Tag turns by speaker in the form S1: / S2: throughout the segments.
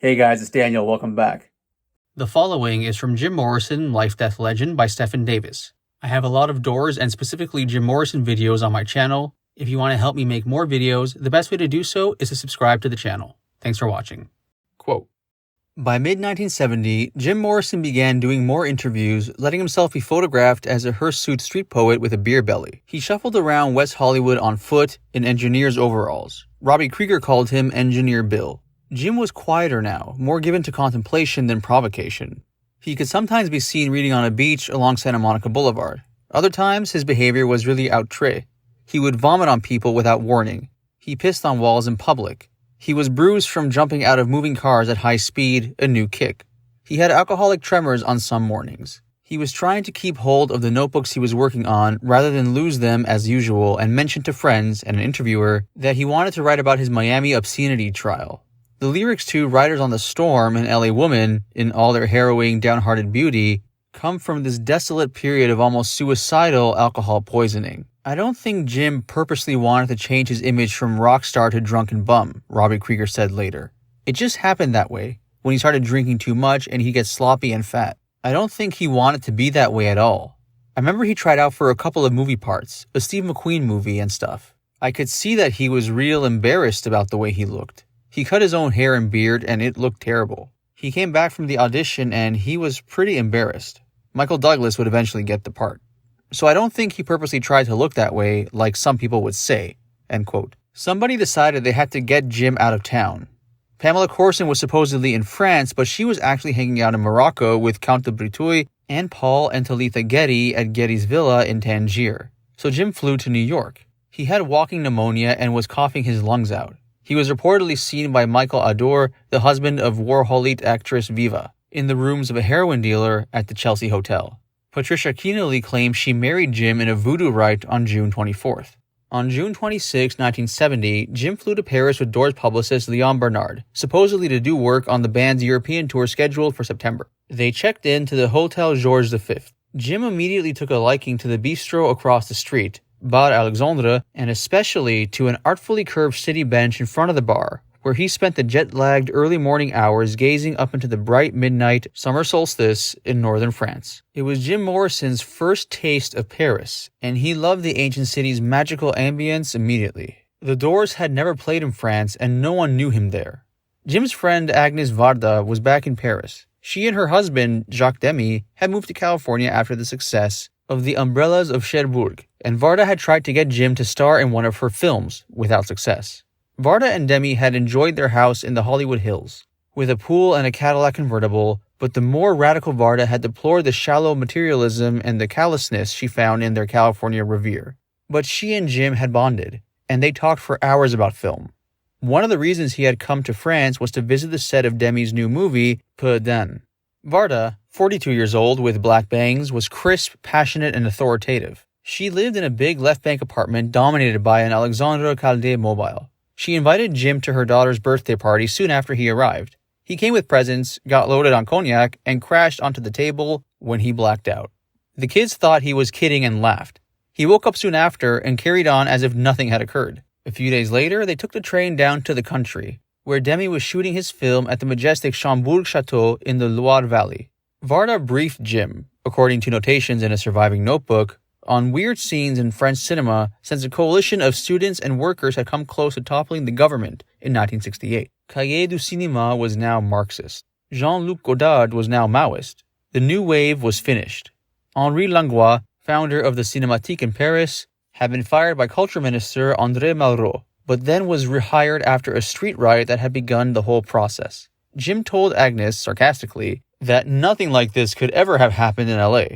S1: Hey guys, it's Daniel. Welcome back.
S2: The following is from Jim Morrison, Life Death Legend by Stephen Davis. I have a lot of Doors and specifically Jim Morrison videos on my channel. If you want to help me make more videos, the best way to do so is to subscribe to the channel. Thanks for watching. Quote, by mid-1970, Jim Morrison began doing more interviews, letting himself be photographed as a hirsute street poet with a beer belly. He shuffled around West Hollywood on foot in engineer's overalls. Robby Krieger called him Engineer Bill. Jim was quieter now, more given to contemplation than provocation. He could sometimes be seen reading on a beach along Santa Monica Boulevard. Other times, his behavior was really outre. He would vomit on people without warning. He pissed on walls in public. He was bruised from jumping out of moving cars at high speed, a new kick. He had alcoholic tremors on some mornings. He was trying to keep hold of the notebooks he was working on rather than lose them as usual, and mentioned to friends and an interviewer that he wanted to write about his Miami obscenity trial. The lyrics to Riders on the Storm and LA Woman, in all their harrowing, downhearted beauty, come from this desolate period of almost suicidal alcohol poisoning. I don't think Jim purposely wanted to change his image from rock star to drunken bum, Robby Krieger said later. It just happened that way, when he started drinking too much and he gets sloppy and fat. I don't think he wanted to be that way at all. I remember he tried out for a couple of movie parts, a Steve McQueen movie and stuff. I could see that he was real embarrassed about the way he looked. He cut his own hair and beard, and it looked terrible. He came back from the audition, and he was pretty embarrassed. Michael Douglas would eventually get the part. So I don't think he purposely tried to look that way, like some people would say." End quote. Somebody decided they had to get Jim out of town. Pamela Courson was supposedly in France, but she was actually hanging out in Morocco with Count de Breteuil and Paul and Talitha Getty at Getty's villa in Tangier. So Jim flew to New York. He had walking pneumonia and was coughing his lungs out. He was reportedly seen by Michael Ador, the husband of Warholite actress Viva, in the rooms of a heroin dealer at the Chelsea Hotel. Patricia Keneally claimed she married Jim in a voodoo rite on June 24th. On June 26, 1970, Jim flew to Paris with Doors publicist Leon Bernard, supposedly to do work on the band's European tour scheduled for September. They checked in to the Hotel Georges V. Jim immediately took a liking to the bistro across the street, Bar Alexandre, and especially to an artfully curved city bench in front of the bar, where he spent the jet-lagged early morning hours gazing up into the bright midnight summer solstice in northern France. It was Jim Morrison's first taste of Paris, and he loved the ancient city's magical ambience immediately. The Doors had never played in France, and no one knew him there. Jim's friend Agnes Varda was back in Paris. She and her husband, Jacques Demy, had moved to California after the success of The Umbrellas of Cherbourg, and Varda had tried to get Jim to star in one of her films, without success. Varda and Demy had enjoyed their house in the Hollywood Hills, with a pool and a Cadillac convertible, but the more radical Varda had deplored the shallow materialism and the callousness she found in their California reverie. But she and Jim had bonded, and they talked for hours about film. One of the reasons he had come to France was to visit the set of Demy's new movie, Peu d'Âne. Varda, 42 years old with black bangs, was crisp, passionate, and authoritative. She lived in a big left bank apartment dominated by an Alexandre Caldet mobile. She invited Jim to her daughter's birthday party soon after he arrived. He came with presents, got loaded on cognac, and crashed onto the table when he blacked out. The kids thought he was kidding and laughed. He woke up soon after and carried on as if nothing had occurred. A few days later, they took the train down to the country, where Demy was shooting his film at the majestic Chambord Chateau in the Loire Valley. Varda briefed Jim, according to notations in a surviving notebook, on weird scenes in French cinema since a coalition of students and workers had come close to toppling the government in 1968. Cahiers du Cinéma was now Marxist. Jean-Luc Godard was now Maoist. The new wave was finished. Henri Langlois, founder of the Cinémathèque in Paris, had been fired by Culture Minister André Malraux, but then was rehired after a street riot that had begun the whole process. Jim told Agnes, sarcastically, that nothing like this could ever have happened in LA.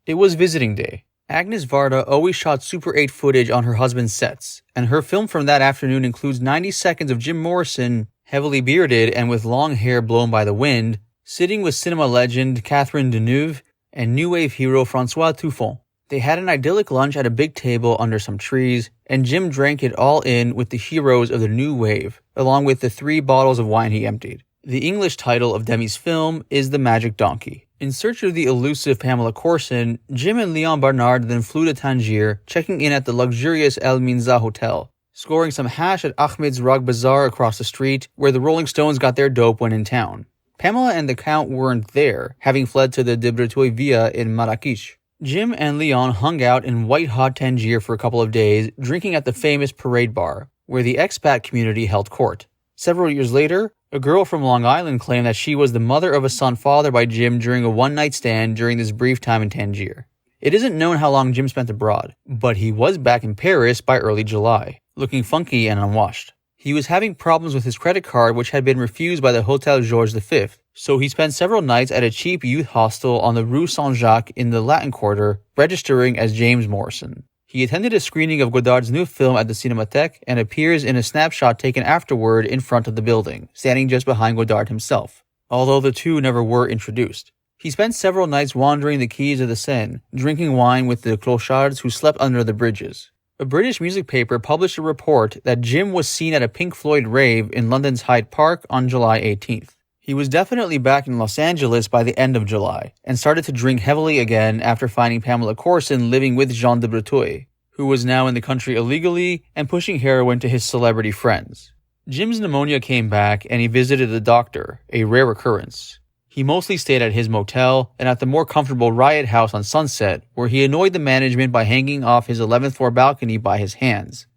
S2: It was visiting day. Agnes Varda always shot Super 8 footage on her husband's sets, and her film from that afternoon includes 90 seconds of Jim Morrison, heavily bearded and with long hair blown by the wind, sitting with cinema legend Catherine Deneuve and new wave hero Francois Truffaut. They had an idyllic lunch at a big table under some trees, and Jim drank it all in with the heroes of the new wave, along with the 3 bottles of wine he emptied. The English title of Demy's film is The Magic Donkey. In search of the elusive Pamela Courson, Jim and Leon Bernard then flew to Tangier, checking in at the luxurious El Minza Hotel, scoring some hash at Ahmed's Rug Bazaar across the street, where the Rolling Stones got their dope when in town. Pamela and the Count weren't there, having fled to the de Breteuil Villa in Marrakech. Jim and Leon hung out in white-hot Tangier for a couple of days, drinking at the famous Parade Bar, where the expat community held court. Several years later, a girl from Long Island claimed that she was the mother of a son fathered by Jim during a one-night stand during this brief time in Tangier. It isn't known how long Jim spent abroad, but he was back in Paris by early July, looking funky and unwashed. He was having problems with his credit card, which had been refused by the Hotel Georges V, so he spent several nights at a cheap youth hostel on the Rue Saint-Jacques in the Latin Quarter, registering as James Morrison. He attended a screening of Godard's new film at the Cinémathèque and appears in a snapshot taken afterward in front of the building, standing just behind Godard himself, although the two never were introduced. He spent several nights wandering the quays of the Seine, drinking wine with the clochards who slept under the bridges. A British music paper published a report that Jim was seen at a Pink Floyd rave in London's Hyde Park on July 18th. He was definitely back in Los Angeles by the end of July, and started to drink heavily again after finding Pamela Courson living with Jean de Breteuil, who was now in the country illegally and pushing heroin to his celebrity friends. Jim's pneumonia came back and he visited the doctor, a rare occurrence. He mostly stayed at his motel and at the more comfortable Riot House on Sunset, where he annoyed the management by hanging off his 11th floor balcony by his hands.